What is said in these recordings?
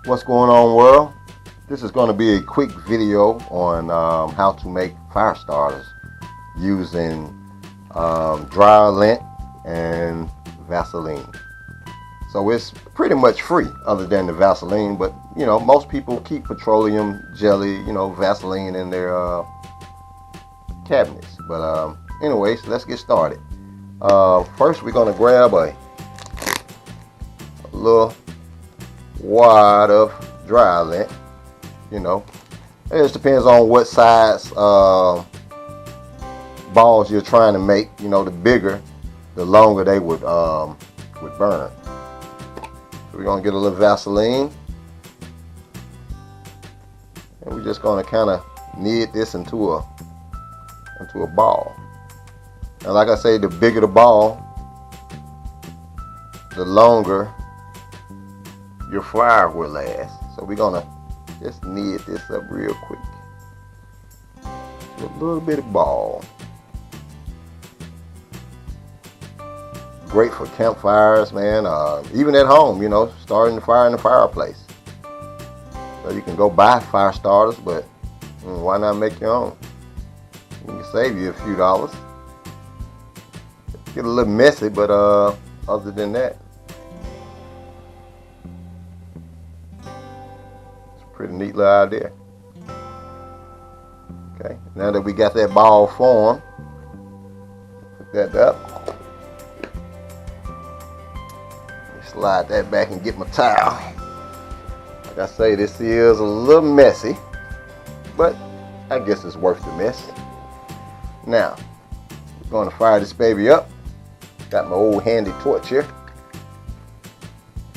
What's going on, world? This is going to be a quick video on how to make fire starters using dry lint and Vaseline. So it's pretty much free other than the Vaseline, but you know, most people keep petroleum jelly, Vaseline in their cabinets. But anyways, let's get started. First we're going to grab a little wad of dry lint. It just depends on what size balls you're trying to make. The bigger, the longer they would burn. So we're gonna get a little Vaseline, and we're just gonna kind of knead this into a ball. And like I say, the bigger the ball, the longer your fire will last. So we're gonna just knead this up real quick. A little bitty ball. Great for campfires, man. Even at home, starting the fire in the fireplace. So you can go buy fire starters, but why not make your own? It can save you a few dollars. Get a little messy, but other than that, pretty neat little idea. Okay, now that we got that ball formed, put that up. Slide that back and get my towel. Like I say, this is a little messy, but I guess it's worth the mess. Now, we're going to fire this baby up. Got my old handy torch here.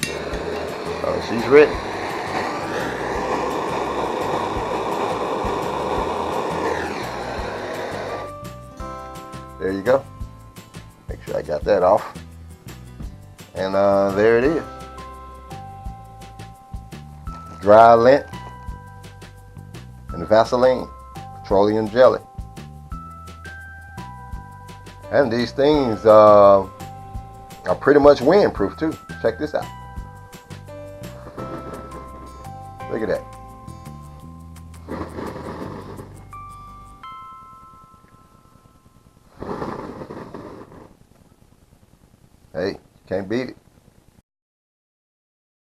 So she's ready. There you go. Make sure I got that off. And there it is. Dry lint and Vaseline, petroleum jelly. And these things are pretty much windproof too. Check this out. Look at that. Hey, can't beat it.